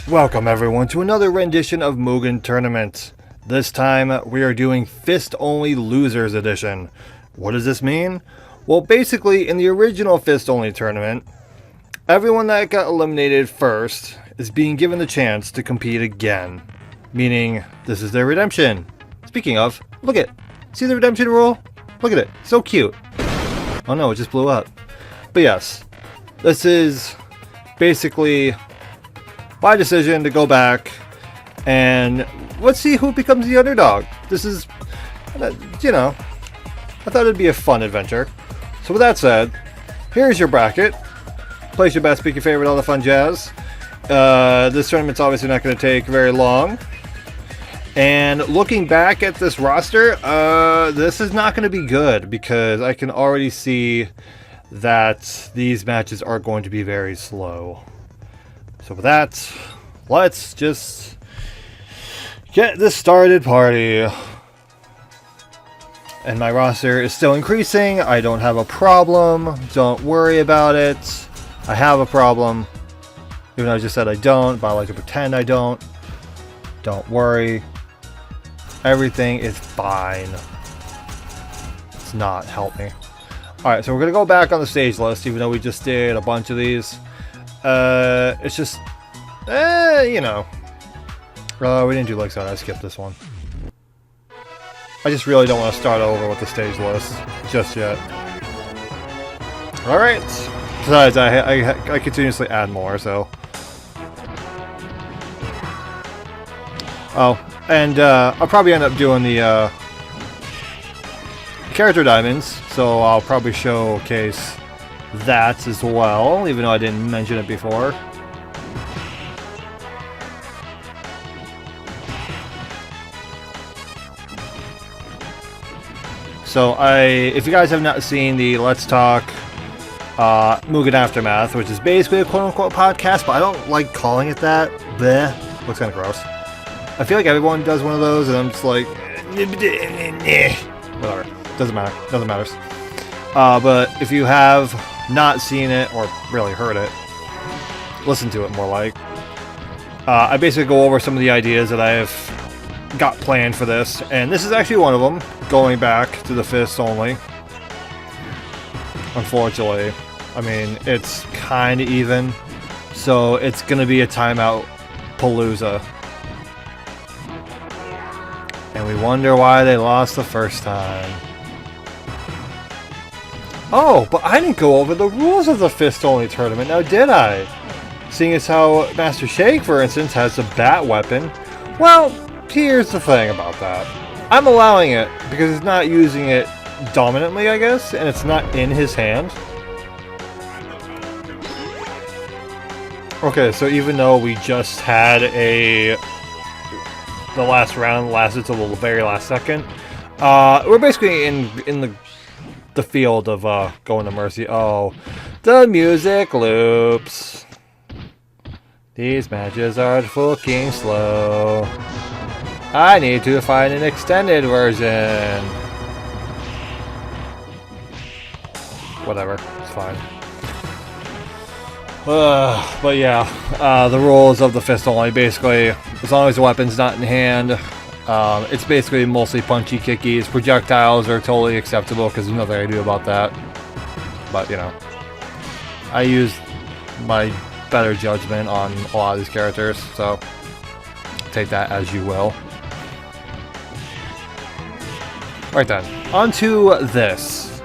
Welcome everyone to another rendition of Mugen Tournament. This time we are doing Fist Only Losers Edition. What does this mean? Well, basically in the original Fist Only tournament, everyone that got eliminated first is being given the chance to compete again. Meaning, this is their redemption. Speaking of, look at it. See the redemption rule? Look at it. So cute. Oh no, it just blew up. But yes, this is basically my decision to go back and let's see who becomes the underdog. This is, you know, I thought it'd be a fun adventure. So with that said, here's your bracket. Place your best, pick your favorite, all the fun jazz. This tournament's obviously not going to take very long. And looking back at this roster, this is not going to be good because I can already see that these matches are going to be very slow. So with that, let's just get this started party. And my roster is still increasing. I don't have a problem. Don't worry about it. I have a problem. Even though I just said I don't, but I like to pretend I don't. Don't worry. Everything is fine. It's not. Help me. Alright, so we're going to go back on the stage list, even though we just did a bunch of these. It's just, you know. We didn't do Lakeside. I skipped this one. I just really don't want to start over with the stage list just yet. Alright. Besides, I continuously add more, so. Oh, and I'll probably end up doing the character diamonds, so I'll probably showcase that as well, even though I didn't mention it before. So if you guys have not seen the Let's Talk Mugen Aftermath, which is basically a quote-unquote podcast, but I don't like calling it that. Bleh. Looks kind of gross. I feel like everyone does one of those, and I'm just like, whatever. Doesn't matter. Doesn't matter. But if you have not seen it or really heard it, listen to it more like. I basically go over some of the ideas that I have got planned for this, and this is actually one of them. Going back to the Fist Only. Unfortunately, I mean it's kind of even, so it's gonna be a timeout palooza. And we wonder why they lost the first time. Oh, but I didn't go over the rules of the Fist Only tournament, now did I? Seeing as how Master Shake, for instance, has a bat weapon. Well, here's the thing about that. I'm allowing it because he's not using it dominantly, I guess, and it's not in his hand. Okay, so even though we just had the last round lasted till the very last second, we're basically in the field of going to Mercy. Oh, the music loops. These matches are fucking slow. I need to find an extended version. Whatever, it's fine. But yeah, the rules of the Fist Only, basically, as long as the weapon's not in hand, it's basically mostly punchy kickies. Projectiles are totally acceptable because there's nothing I do about that. But, you know, I use my better judgment on a lot of these characters, so take that as you will. Right then, on to this.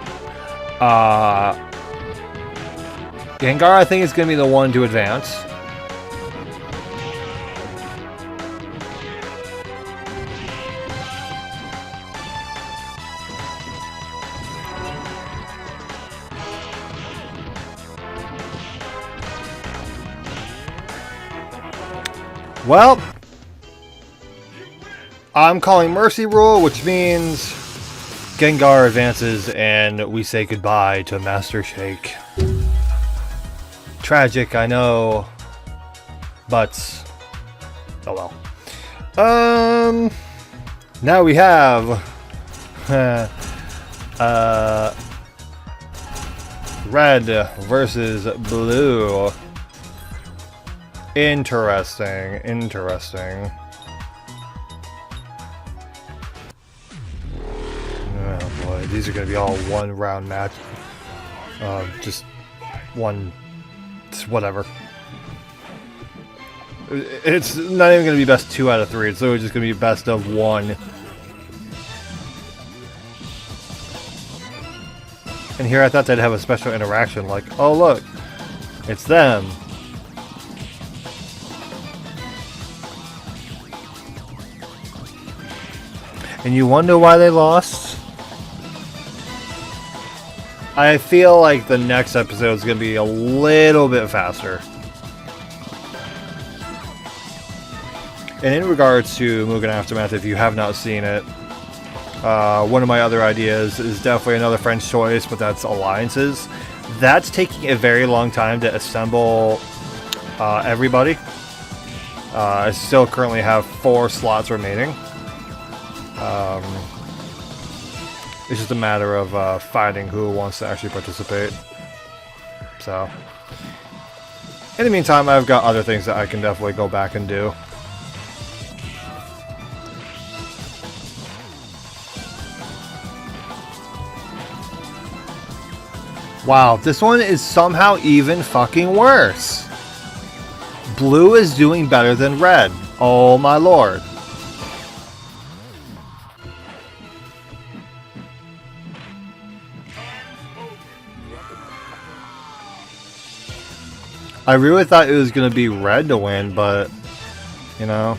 Gengar, I think, is going to be the one to advance. Well, I'm calling Mercy Rule, which means Gengar advances and we say goodbye to Master Shake. Tragic, I know, but oh well. Now we have red versus blue. Interesting. Interesting. Oh boy, these are going to be all one round match. Just one, whatever. It's not even going to be best 2 out of 3. It's literally just going to be best of 1. And here I thought they'd have a special interaction, like, oh look, it's them. And you wonder why they lost? I feel like the next episode is going to be a little bit faster. And in regards to Mugen Aftermath, if you have not seen it, one of my other ideas is definitely another French choice, but that's alliances. That's taking a very long time to assemble everybody. I still currently have 4 slots remaining. It's just a matter of finding who wants to actually participate. So, in the meantime, I've got other things that I can definitely go back and do. Wow, this one is somehow even fucking worse. Blue is doing better than red. Oh my lord. I really thought it was going to be red to win, but, you know.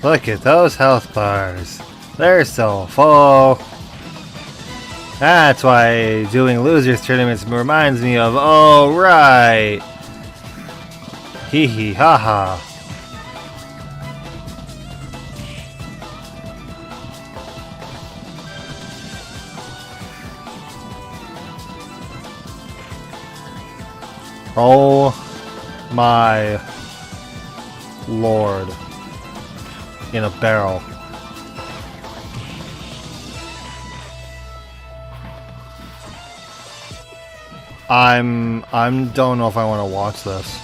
Look at those health bars. They're so full. That's why doing losers tournaments reminds me of, oh right. Hee hee ha ha. Oh my lord. In a barrel. I don't know if I want to watch this.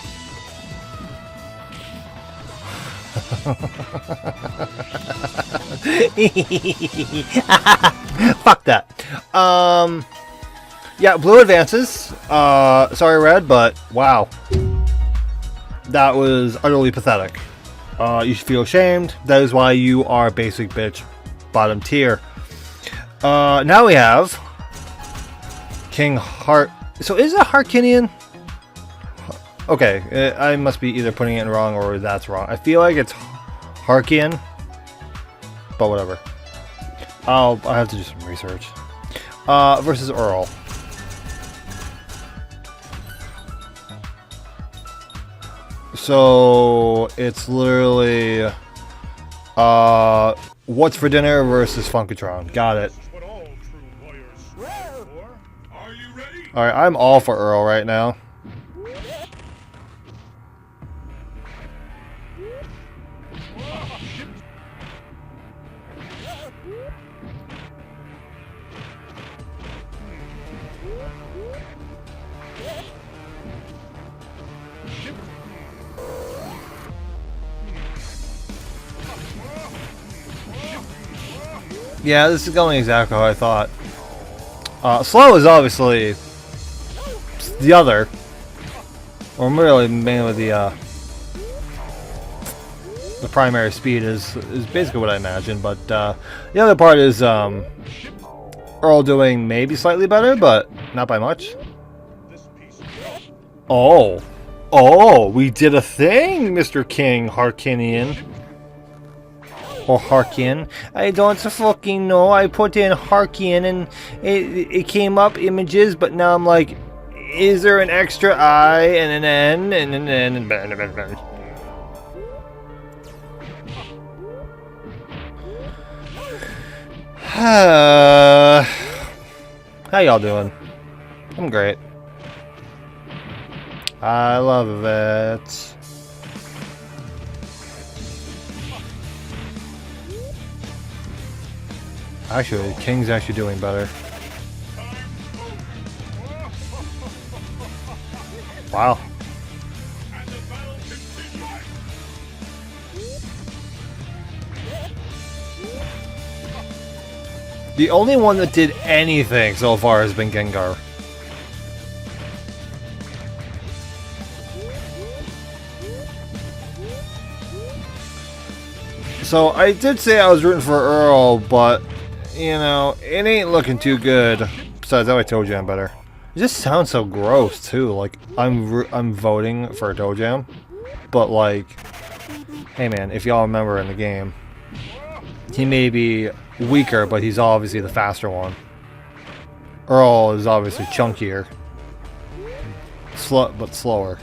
Fuck that. Yeah, blue advances. Sorry, red, but wow. That was utterly pathetic. You should feel ashamed. That is why you are basic bitch bottom tier. Now we have King Hart. So is it Harkinian? Okay, I must be either putting it in wrong or that's wrong. I feel like it's Harkian, but whatever. I have to do some research. Versus Earl. So it's literally what's for dinner versus Funkatron. Got it. Alright, I'm all for Earl right now. Yeah, this is going exactly how I thought. Slow is obviously the other, or really mainly the primary speed is basically what I imagine. But the other part is Earl doing maybe slightly better, but not by much. Oh, we did a thing, Mr. King Harkinian. Or Harkin. I don't fucking know. I put in Harkin and it came up images, but now I'm like, is there an extra I and an N and an N and ben. How y'all doing? I'm great. I love it. Actually, King's actually doing better. Wow. The only one that did anything so far has been Gengar. So I did say I was rooting for Earl, but you know, it ain't looking too good. Besides that, I told you I'm better. It just sounds so gross too. Like I'm voting for ToeJam, but like, hey man, if y'all remember in the game, he may be weaker, but he's obviously the faster one. Earl is obviously chunkier, but slower.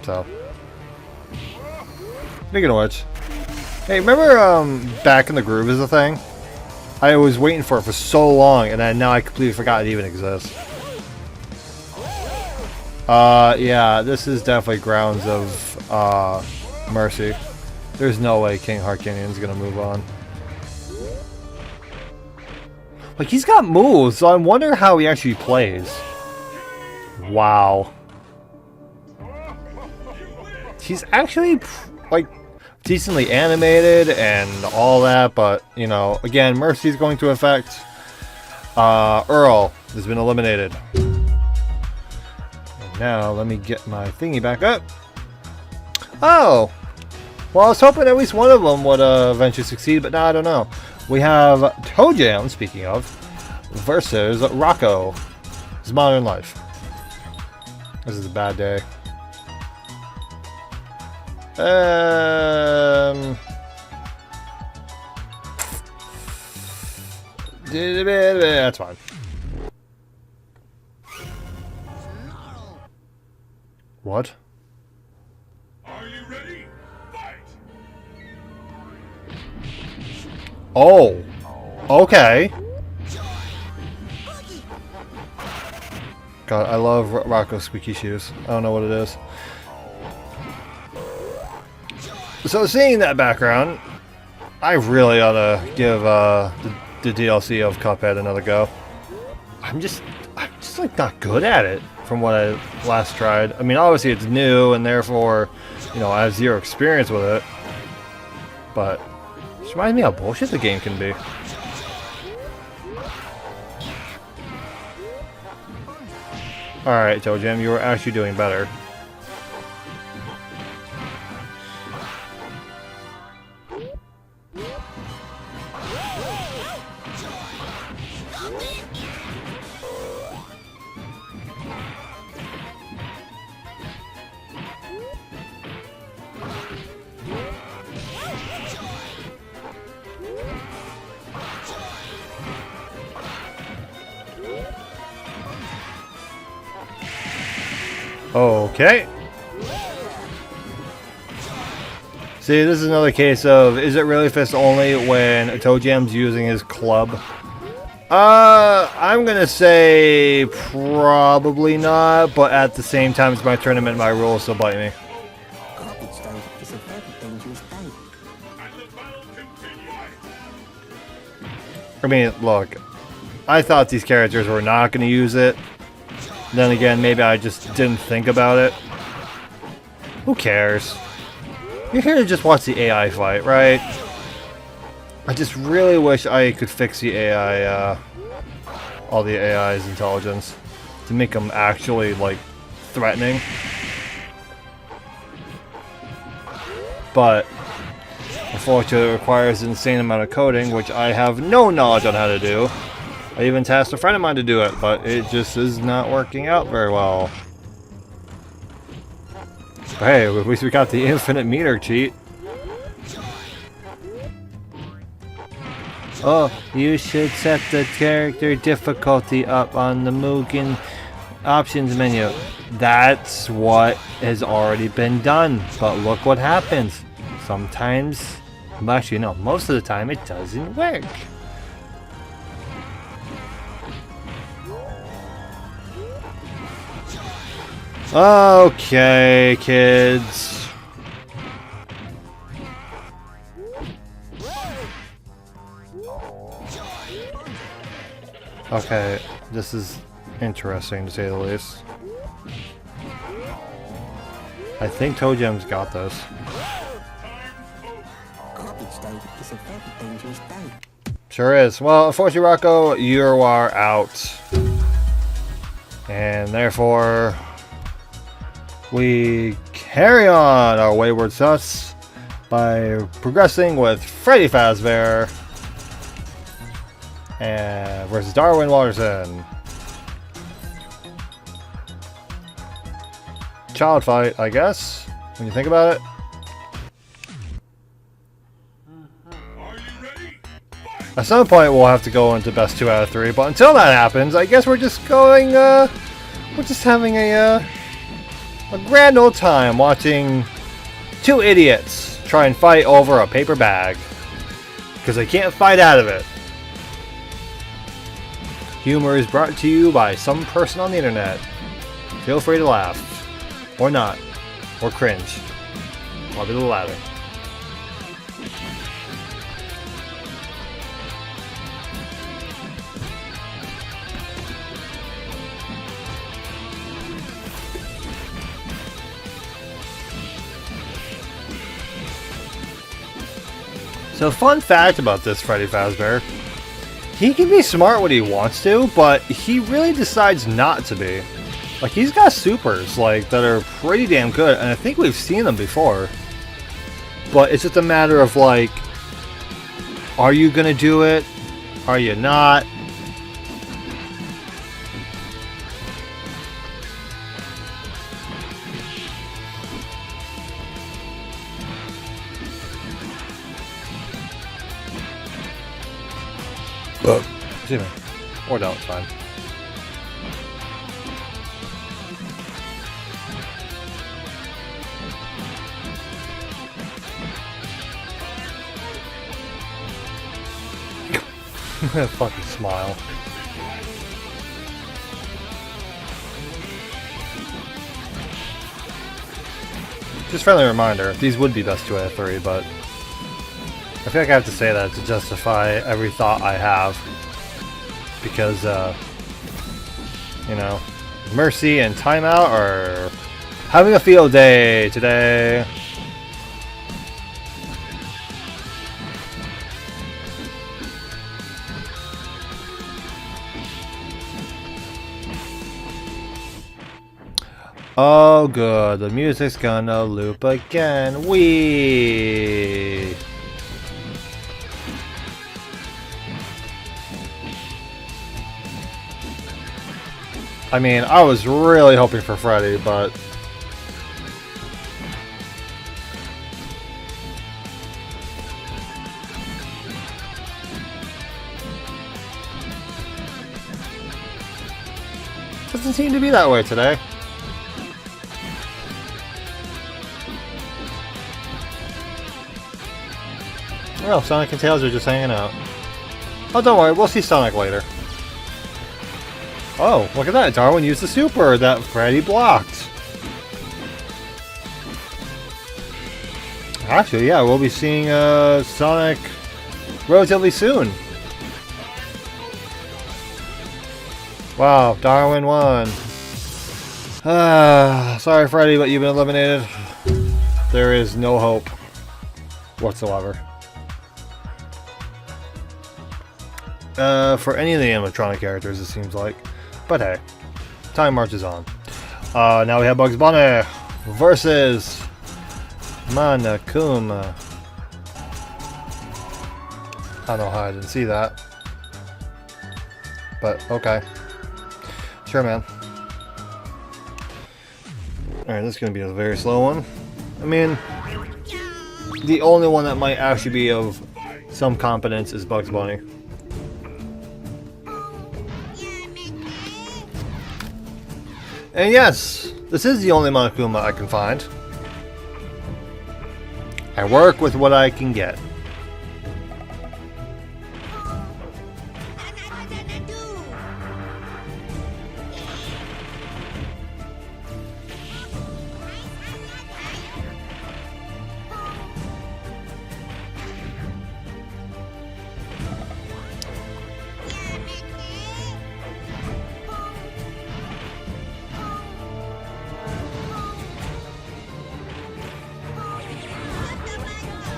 So, speaking of which, hey, remember Back in the Groove is a thing? I was waiting for it for so long, and now I completely forgot it even exists. Yeah, this is definitely grounds of mercy. There's no way King Harkinion's gonna move on. Like, he's got moves, so I wonder how he actually plays. Wow. He's actually, like, decently animated and all that, but, you know, again, Mercy's going to affect. Earl has been eliminated. And now, let me get my thingy back up. Oh! Well, I was hoping at least one of them would eventually succeed, but now I don't know. We have ToeJam, speaking of, versus Rocco. It's Modern Life. This is a bad day. That's fine. What? Are you ready? Fight! Oh, okay. God, I love Rocco's squeaky shoes. I don't know what it is. So seeing that background, I really ought to give the DLC of Cuphead another go. I'm just like not good at it from what I last tried. I mean, obviously it's new and therefore, you know, I have zero experience with it. But it reminds me how bullshit the game can be. Alright, ToeJam, you were actually doing better. Okay. See, this is another case of, is it really fist only when ToeJam's using his club? I'm gonna say probably not, but at the same time it's my tournament, my rules still bite me. Garbage day is a very dangerous day. I mean, look, I thought these characters were not gonna use it. Then again, maybe I just didn't think about it. Who cares? You're here to just watch the AI fight, right? I just really wish I could fix the AI, all the AI's intelligence to make them actually, like, threatening. But unfortunately, it requires an insane amount of coding, which I have no knowledge on how to do. I even tasked a friend of mine to do it, but it just is not working out very well. But hey, at least we got the infinite meter cheat. Oh, you should set the character difficulty up on the Mugen options menu. That's what has already been done, but look what happens. Sometimes, well, actually no, most of the time it doesn't work. Okay, kids. Okay, this is interesting to say the least. I think Toe Jam's got this. Garbage day is a very dangerous day. Sure is. Well, unfortunately, Rocco, you are out. And therefore, we carry on our wayward sus by progressing with Freddy Fazbear and versus Darwin Watterson. Child fight, I guess, when you think about it. Are you ready? Fight! At some point, we'll have to go into best 2 out of 3, but until that happens, I guess we're just going, we're just having a grand old time watching two idiots try and fight over a paper bag. Because they can't fight out of it. Humor is brought to you by some person on the internet. Feel free to laugh. Or not. Or cringe. Probably the latter. So, fun fact about this Freddy Fazbear. He can be smart when he wants to, but he really decides not to be. Like, he's got supers, like, that are pretty damn good, and I think we've seen them before. But it's just a matter of, like, are you gonna do it? Are you not? Excuse me. Or don't, it's fine. Fucking smile. Just friendly reminder, these would be best 2 out of 3, but I feel like I have to say that to justify every thought I have. Because, you know, Mercy and Timeout are having a field day today. Oh good, the music's gonna loop again. Wee. I mean, I was really hoping for Freddy, but doesn't seem to be that way today. Well, Sonic and Tails are just hanging out. Oh, don't worry, we'll see Sonic later. Oh, look at that, Darwin used the super that Freddy blocked. Actually, yeah, we'll be seeing Sonic relatively soon. Wow, Darwin won. Sorry, Freddy, but you've been eliminated. There is no hope whatsoever. For any of the animatronic characters, it seems like. But hey, time marches on. Now we have Bugs Bunny versus Monokuma. I don't know how I didn't see that. But, okay. Sure, man. Alright, this is going to be a very slow one. I mean, the only one that might actually be of some competence is Bugs Bunny. And yes, this is the only Monokuma I can find. I work with what I can get.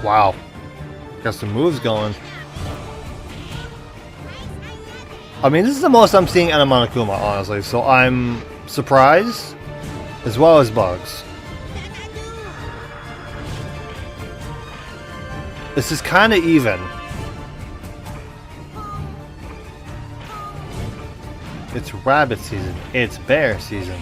Wow. Got some moves going. I mean, this is the most I'm seeing out of Monokuma, honestly, so I'm surprised, as well as bugs. This is kind of even. It's rabbit season. It's bear season.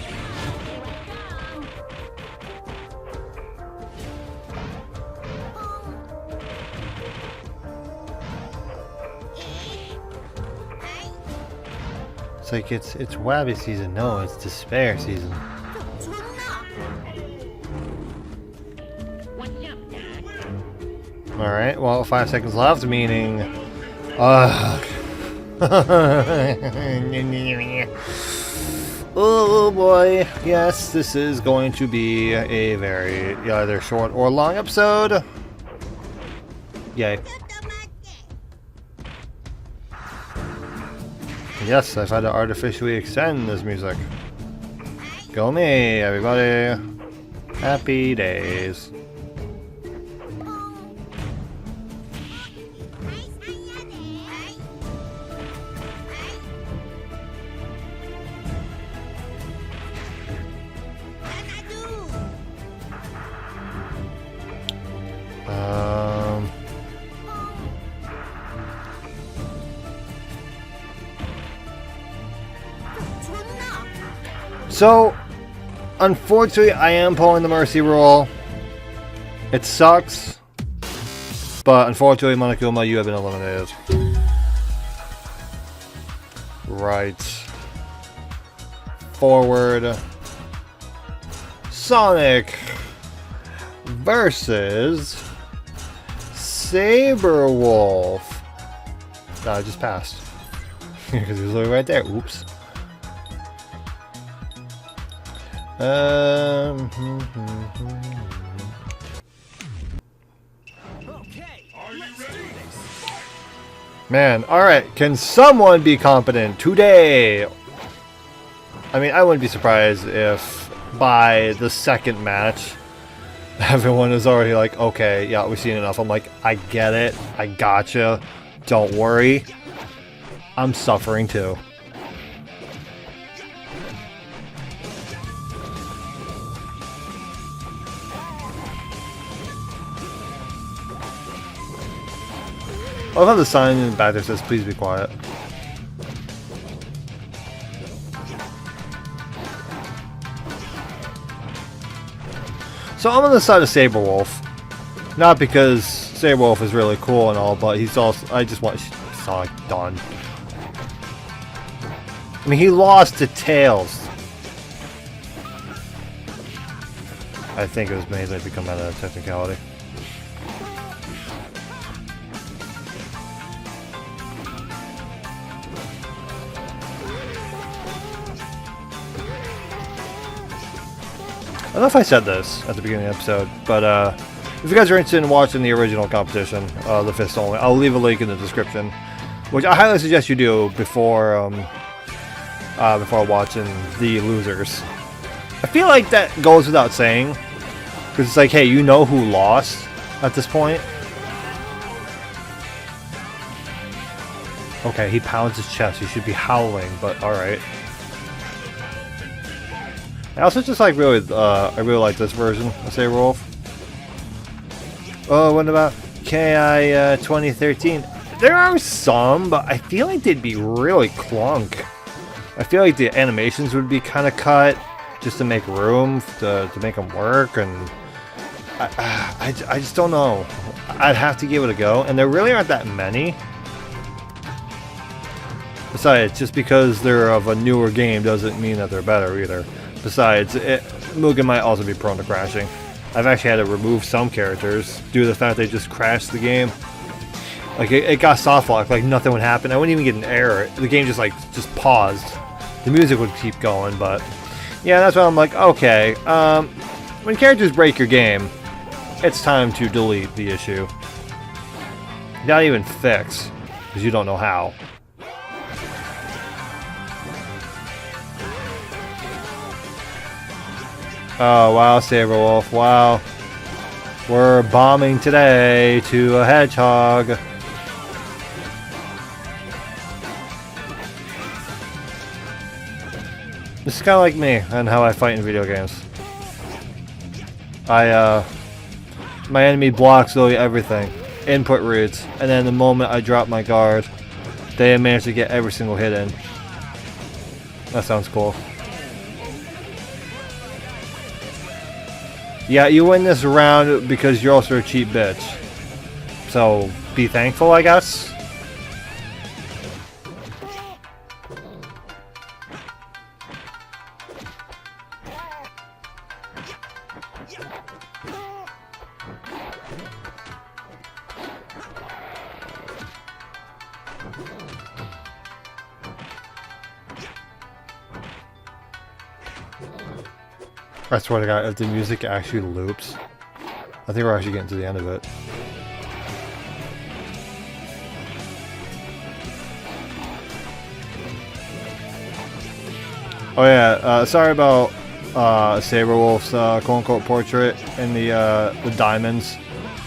It's like it's rabbit season. No, it's despair season. Alright, well, 5 seconds left, meaning... oh boy, yes, this is going to be a very either short or long episode. Yay. Yes, I've had to artificially extend this music. Go me, everybody. Happy days. So, unfortunately, I am pulling the mercy roll. It sucks, but unfortunately, Monokuma, you have been eliminated. Right. Forward. Sonic versus Saberwolf. No, I just passed. Because he was literally right there. Oops. Man, alright, can someone be competent today? I mean, I wouldn't be surprised if by the second match, everyone is already like, okay, yeah, we've seen enough. I'm like, I get it, I gotcha, don't worry. I'm suffering too. I'll have the sign in the back that says, please be quiet. So I'm on the side of Saberwolf. Not because Saberwolf is really cool and all, but he's also, I just want Sonic done. I mean, he lost to Tails. I think it was mainly to come out of technicality. I don't know if I said this at the beginning of the episode, but if you guys are interested in watching the original competition, the Fist Only, I'll leave a link in the description, which I highly suggest you do before before watching the losers. I feel like that goes without saying, because it's like, hey, you know who lost at this point. Okay, he pounds his chest. He should be howling, but all right. I also just like really, I really like this version of Saberwolf. Oh, what about KI 2013? There are some, but I feel like they'd be really clunk. I feel like the animations would be kind of cut just to make room to make them work, and I just don't know. I'd have to give it a go, and there really aren't that many. Besides, just because they're of a newer game doesn't mean that they're better either. Besides, Mugen might also be prone to crashing. I've actually had to remove some characters due to the fact they just crashed the game. Like, it got soft locked, like nothing would happen. I wouldn't even get an error. The game just paused. The music would keep going, but... yeah, that's why I'm like, okay, when characters break your game, it's time to delete the issue. Not even fix, because you don't know how. Oh, wow, Saberwolf, wow. We're bombing today to a hedgehog. This is kind of like me and how I fight in video games. My enemy blocks literally everything. Input reads. And then the moment I drop my guard, they manage to get every single hit in. That sounds cool. Yeah, you win this round because you're also a cheap bitch. So, be thankful, I guess. I swear to God, if the music actually loops, I think we're actually getting to the end of it. Oh yeah, sorry about Saberwolf's quote-unquote portrait in the diamonds,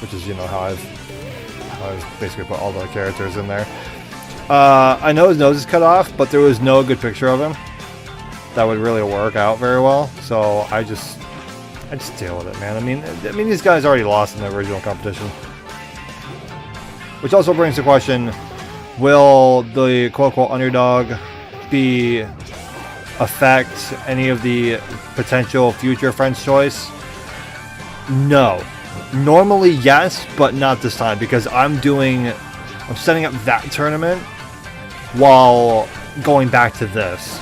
which is, you know, how I've basically put all the characters in there. I know his nose is cut off, but there was no good picture of him that would really work out very well, so I just deal with it, man. I mean these guys already lost in the original competition. Which also brings the question, will the quote-unquote underdog affect any of the potential future Friends choice? No. Normally yes, but not this time, because I'm setting up that tournament while going back to this.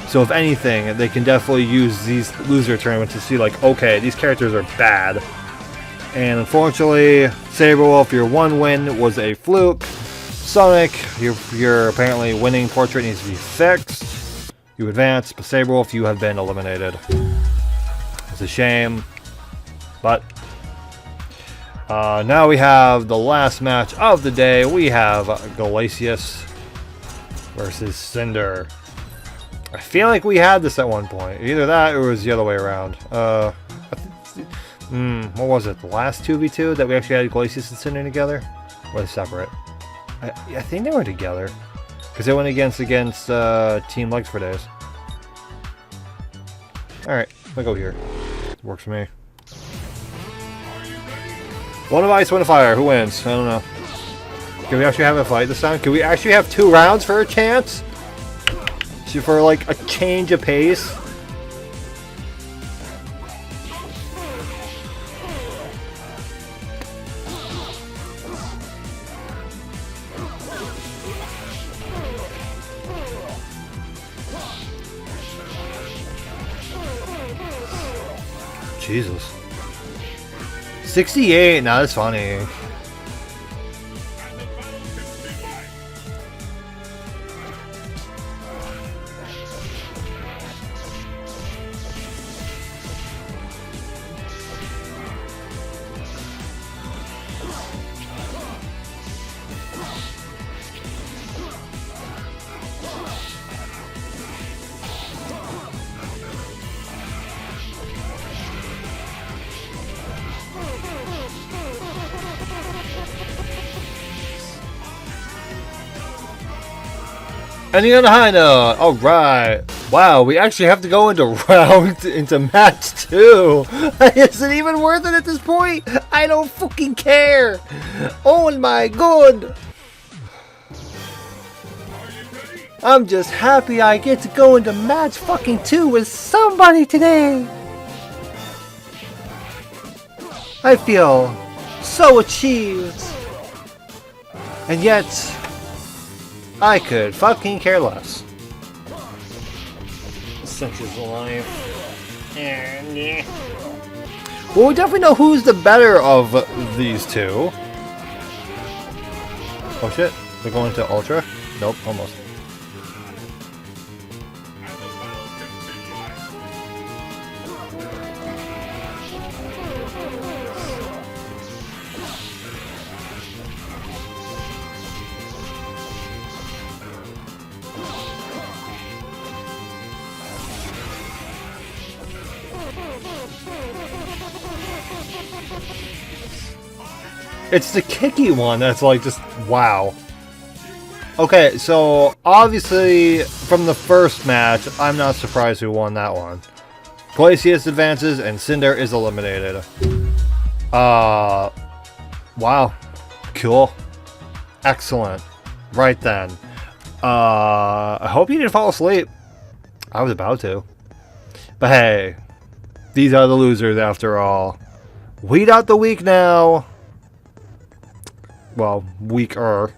So if anything, they can definitely use these loser tournaments to see, like, okay, these characters are bad. And unfortunately, Saberwolf, your one win was a fluke. Sonic, your apparently winning portrait needs to be fixed. You advance, but Saberwolf, you have been eliminated. It's a shame. But now we have the last match of the day. We have Glacius versus Cinder. I feel like we had this at one point. Either that or it was the other way around. What was it? The last 2v2 that we actually had Glacius and Cinder together? Or were they separate? I think they were together. Because they went against Team Legs for Days. Alright, I'll go here. Works for me. One of ice, one of fire. Who wins? I don't know. Can we actually have a fight this time? Can we actually have 2 rounds for a chance? For like a change of pace? Jesus. 68, now that's funny. Ending on a high note. Alright. Wow, we actually have to go into match 2. Is it even worth it at this point? I don't fucking care. Oh my god. I'm just happy I get to go into match fucking 2 with somebody today. I feel so achieved. And yet, I could fucking care less. Such is life. Well, we definitely know who's the better of these two. Oh shit, they're going to Ultra? Nope, almost. It's the kicky one that's like just wow. Okay, so obviously from the first match, I'm not surprised who won that one. Glacius advances and Cinder is eliminated. Wow. Cool. Excellent. Right then. I hope you didn't fall asleep. I was about to. But hey, these are the losers after all. Weed out the week now. Well, weaker.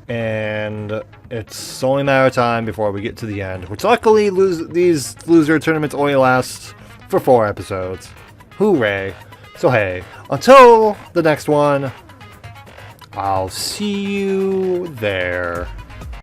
And it's only a matter of time before we get to the end. Which luckily, these loser tournaments only last for 4 episodes. Hooray. So hey, until the next one, I'll see you there.